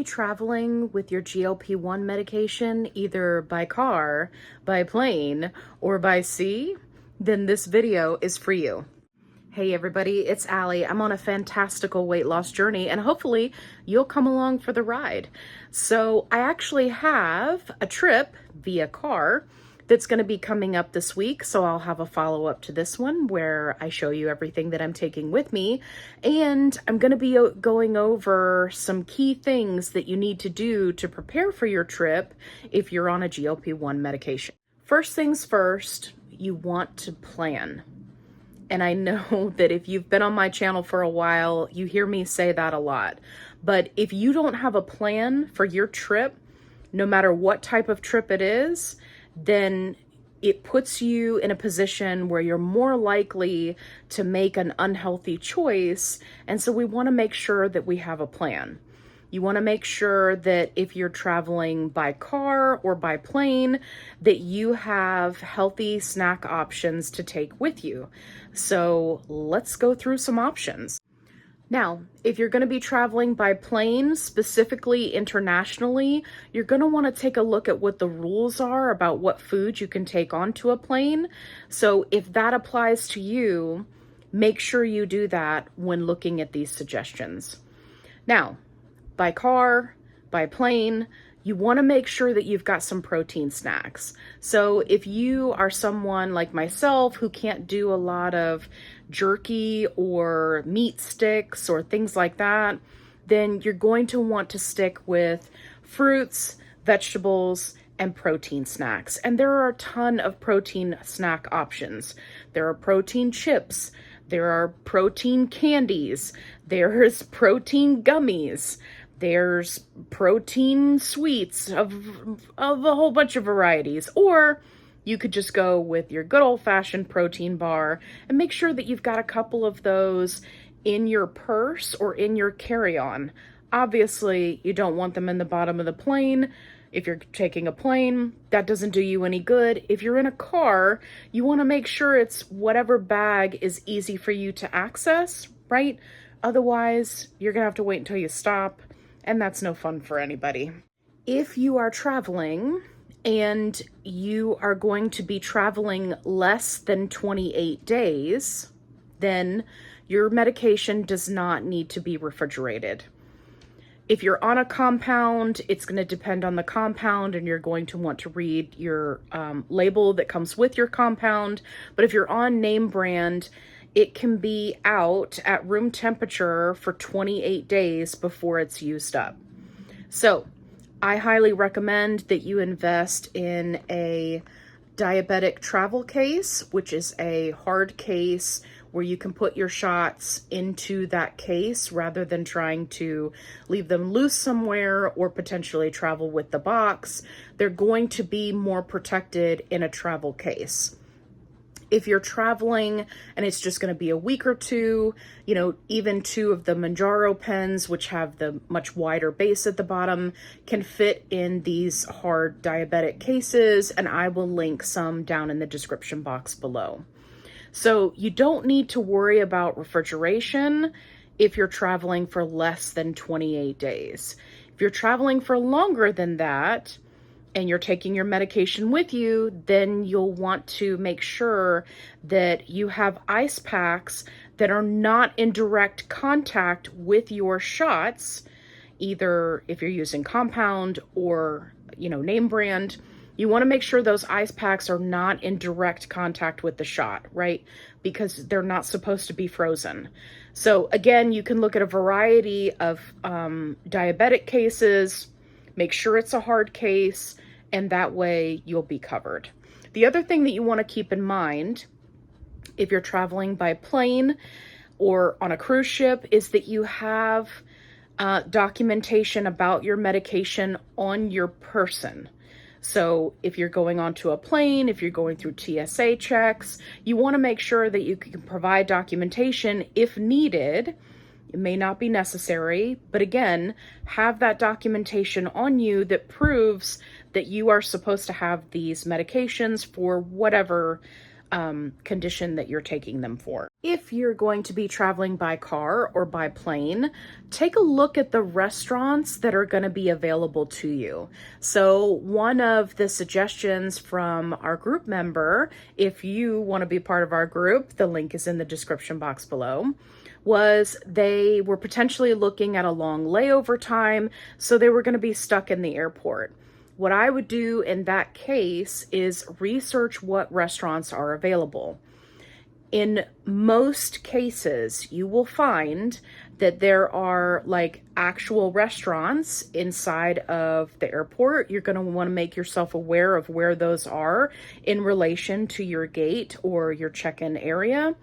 be traveling with your GLP-1 medication either by car, by plane, or by sea, then this video is for you. Hey everybody, it's Allie. I'm on a fantastical weight loss journey and hopefully you'll come along for the ride. So I actually have a trip via car that's going to be coming up this week. So I'll have a follow-up to this one where I show you everything that I'm taking with me. And I'm going to be going over some key things that you need to do to prepare for your trip if you're on a GLP-1 medication. First things first, you want to plan. And I know that if you've been on my channel for a while, you hear me say that a lot. But if you don't have a plan for your trip, no matter what type of trip it is, then it puts you in a position where you're more likely to make an unhealthy choice. And so we want to make sure that we have a plan. You want to make sure that if you're traveling by car or by plane, that you have healthy snack options to take with you. So let's go through some options. Now, if you're going to be traveling by plane, specifically internationally, you're going to want to take a look at what the rules are about what food you can take onto a plane. So if that applies to you, make sure you do that when looking at these suggestions. Now, by car, by plane, you want to make sure that you've got some protein snacks. So if you are someone like myself who can't do a lot of jerky or meat sticks or things like that, then you're going to want to stick with fruits, vegetables, and protein snacks. And there are a ton of protein snack options. There are protein chips, there are protein candies, there's protein gummies, there's protein sweets of a whole bunch of varieties. Or you could just go with your good old-fashioned protein bar and make sure that you've got a couple of those in your purse or in your carry-on. Obviously, you don't want them in the bottom of the plane. If you're taking a plane, that doesn't do you any good. If you're in a car, you want to make sure it's whatever bag is easy for you to access, right? Otherwise, you're going to have to wait until you stop, and that's no fun for anybody. If you are traveling and you are going to be traveling less than 28 days, then your medication does not need to be refrigerated. If you're on a compound, it's going to depend on the compound and you're going to want to read your label that comes with your compound. But if you're on name brand, it can be out at room temperature for 28 days before it's used up. So I highly recommend that you invest in a diabetic travel case, which is a hard case where you can put your shots into that case rather than trying to leave them loose somewhere or potentially travel with the box. They're going to be more protected in a travel case. If you're traveling and it's just going to be a week or two, even two of the Mounjaro pens, which have the much wider base at the bottom, can fit in these hard diabetic cases, and I will link some down in the description box below. So you don't need to worry about refrigeration if you're traveling for less than 28 days. If you're traveling for longer than that, and you're taking your medication with you, then you'll want to make sure that you have ice packs that are not in direct contact with your shots, either if you're using compound or, name brand. You want to make sure those ice packs are not in direct contact with the shot, right? Because they're not supposed to be frozen. So again, you can look at a variety of diabetic cases, make sure it's a hard case, and that way you'll be covered. The other thing that you want to keep in mind if you're traveling by plane or on a cruise ship is that you have documentation about your medication on your person. So if you're going onto a plane, if you're going through TSA checks, you want to make sure that you can provide documentation if needed. It may not be necessary, but again, have that documentation on you that proves that you are supposed to have these medications for whatever condition that you're taking them for. If you're going to be traveling by car or by plane, take a look at the restaurants that are going to be available to you. So one of the suggestions from our group member, if you want to be part of our group, the link is in the description box below, was they were potentially looking at a long layover time, so they were going to be stuck in the airport. What I would do in that case is research what restaurants are available. In most cases, you will find that there are like actual restaurants inside of the airport. You're going to want to make yourself aware of where those are in relation to your gate or your check-in area.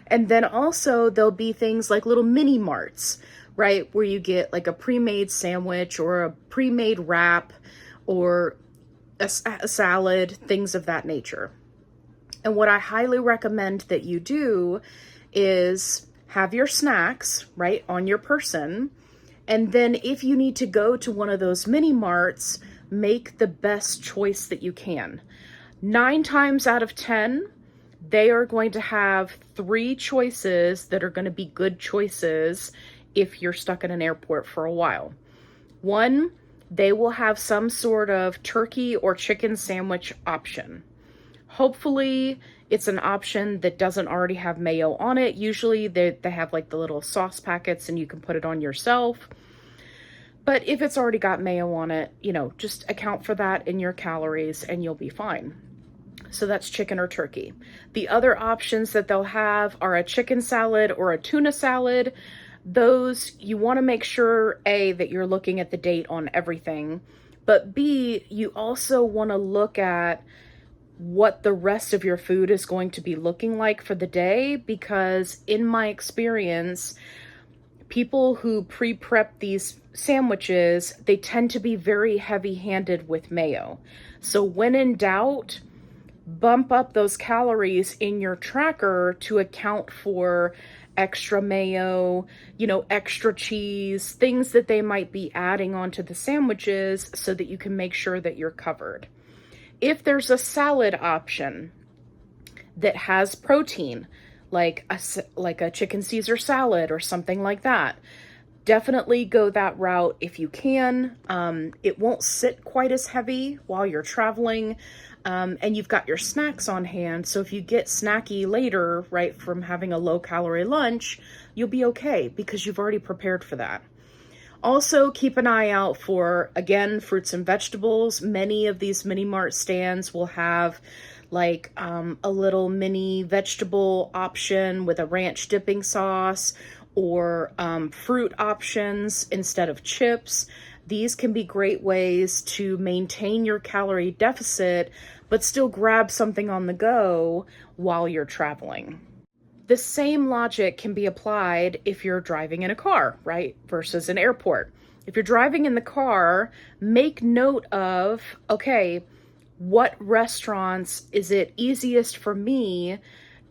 And then also there'll be things like little mini marts, right? Where you get like a pre-made sandwich or a pre-made wrap or a salad, things of that nature. And what I highly recommend that you do is have your snacks, right, on your person. And then if you need to go to one of those mini marts, make the best choice that you can. 9 times out of 10, they are going to have 3 choices that are going to be good choices if you're stuck in an airport for a while. 1, they will have some sort of turkey or chicken sandwich option. Hopefully it's an option that doesn't already have mayo on it. Usually they have like the little sauce packets and you can put it on yourself. But if it's already got mayo on it, you know, just account for that in your calories and you'll be fine. So that's chicken or turkey. The other options that they'll have are a chicken salad or a tuna salad. Those, you want to make sure, A, that you're looking at the date on everything, but B, you also want to look at what the rest of your food is going to be looking like for the day, because in my experience, people who pre-prep these sandwiches, they tend to be very heavy-handed with mayo. So when in doubt, bump up those calories in your tracker to account for extra mayo, you know, extra cheese, things that they might be adding onto the sandwiches so that you can make sure that you're covered. If there's a salad option that has protein, like a chicken Caesar salad or something like that, definitely go that route if you can. It won't sit quite as heavy while you're traveling. And you've got your snacks on hand. So if you get snacky later, right, from having a low calorie lunch, you'll be okay because you've already prepared for that. Also, keep an eye out for, again, fruits and vegetables. Many of these mini mart stands will have like a little mini vegetable option with a ranch dipping sauce or fruit options instead of chips. These can be great ways to maintain your calorie deficit, but still grab something on the go while you're traveling. The same logic can be applied if you're driving in a car, right, versus an airport. If you're driving in the car, make note of, okay, what restaurants is it easiest for me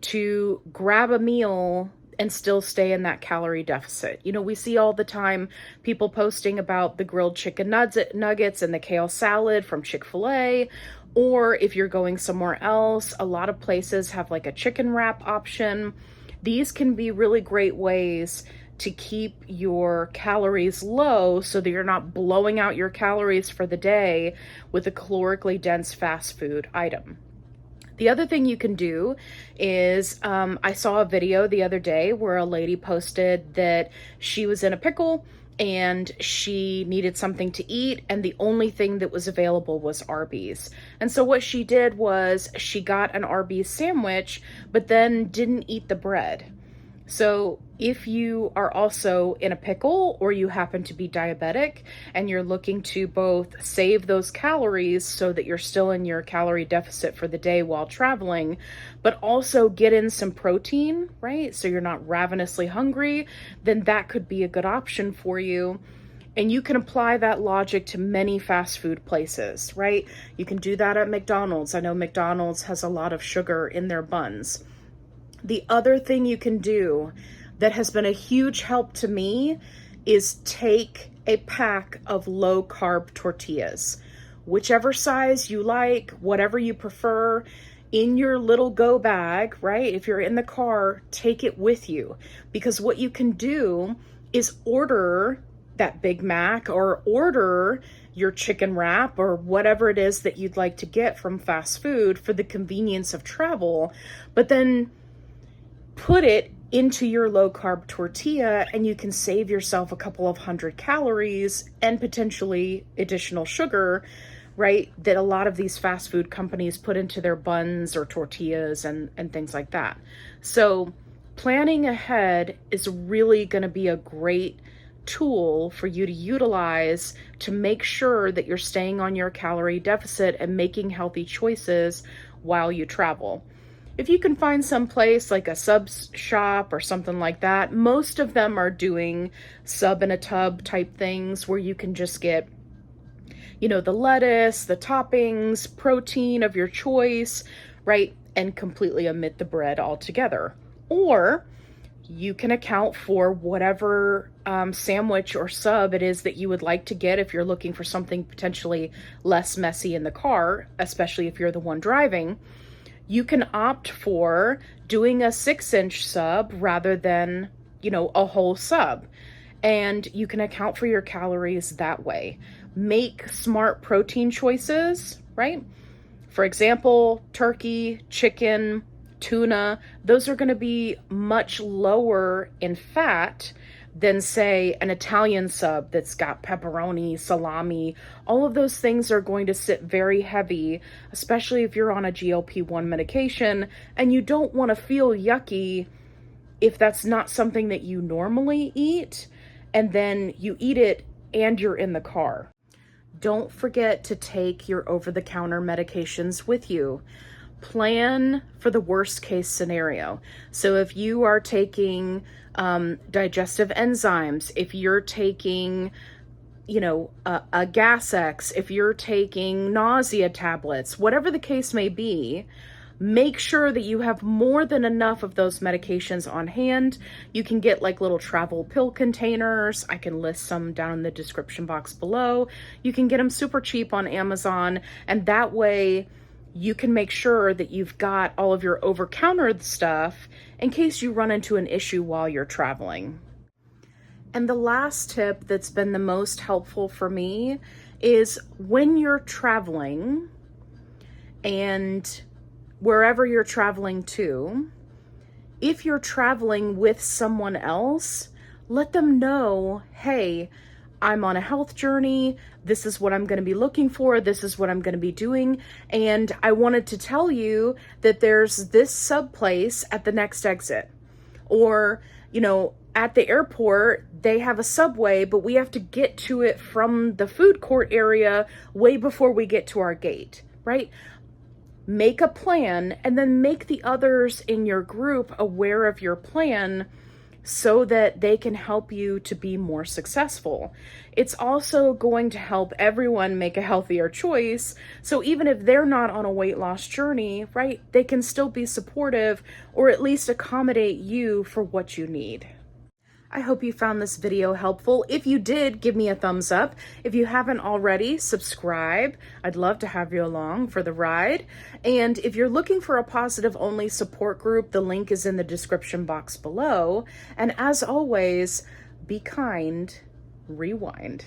to grab a meal and still stay in that calorie deficit? You know, we see all the time people posting about the grilled chicken nuggets and the kale salad from Chick-fil-A. Or if you're going somewhere else, a lot of places have like a chicken wrap option. These can be really great ways to keep your calories low so that you're not blowing out your calories for the day with a calorically dense fast food item. The other thing you can do is, I saw a video the other day where a lady posted that she was in a pickle and she needed something to eat, and the only thing that was available was Arby's. And so what she did was she got an Arby's sandwich, but then didn't eat the bread. So if you are also in a pickle or you happen to be diabetic and you're looking to both save those calories so that you're still in your calorie deficit for the day while traveling, but also get in some protein, right? So you're not ravenously hungry, then that could be a good option for you. And you can apply that logic to many fast food places, right? You can do that at McDonald's. I know McDonald's has a lot of sugar in their buns. The other thing you can do that has been a huge help to me is take a pack of low carb tortillas. Whichever size you like, whatever you prefer, in your little go bag, right? If you're in the car, take it with you, because what you can do is order that Big Mac or order your chicken wrap or whatever it is that you'd like to get from fast food for the convenience of travel, but then put it into your low carb tortilla, and you can save yourself a couple of 100 calories and potentially additional sugar, right? That a lot of these fast food companies put into their buns or tortillas and things like that. So planning ahead is really going to be a great tool for you to utilize to make sure that you're staying on your calorie deficit and making healthy choices while you travel. If you can find some place like a sub shop or something like that, most of them are doing sub in a tub type things where you can just get, you know, the lettuce, the toppings, protein of your choice, right? And completely omit the bread altogether. Or you can account for whatever sandwich or sub it is that you would like to get if you're looking for something potentially less messy in the car, especially if you're the one driving. You can opt for doing a 6-inch sub rather than, you know, a whole sub. And you can account for your calories that way. Make smart protein choices, right? For example, turkey, chicken, tuna, those are going to be much lower in fat than, say, an Italian sub that's got pepperoni, salami. All of those things are going to sit very heavy, especially if you're on a GLP1 medication and you don't want to feel yucky if that's not something that you normally eat, and then you eat it and you're in the car. Don't forget to take your over-the-counter medications with you. Plan for the worst case scenario. So if you are taking digestive enzymes, if you're taking, you know, a Gas-X, if you're taking nausea tablets, whatever the case may be, make sure that you have more than enough of those medications on hand. You can get like little travel pill containers. I can list some down in the description box below. You can get them super cheap on Amazon, and that way you can make sure that you've got all of your over-counter stuff in case you run into an issue while you're traveling. And the last tip that's been the most helpful for me is when you're traveling, and wherever you're traveling to, if you're traveling with someone else, let them know, hey, I'm on a health journey. This is what I'm going to be looking for. This is what I'm going to be doing. And I wanted to tell you that there's this sub place at the next exit. Or, you know, at the airport, they have a Subway, but we have to get to it from the food court area way before we get to our gate, right? Make a plan and then make the others in your group aware of your plan so that they can help you to be more successful. It's also going to help everyone make a healthier choice. So even if they're not on a weight loss journey, right, they can still be supportive or at least accommodate you for what you need. I hope you found this video helpful. If you did, give me a thumbs up. If you haven't already, subscribe. I'd love to have you along for the ride. And if you're looking for a positive only support group, the link is in the description box below. And as always, be kind, rewind.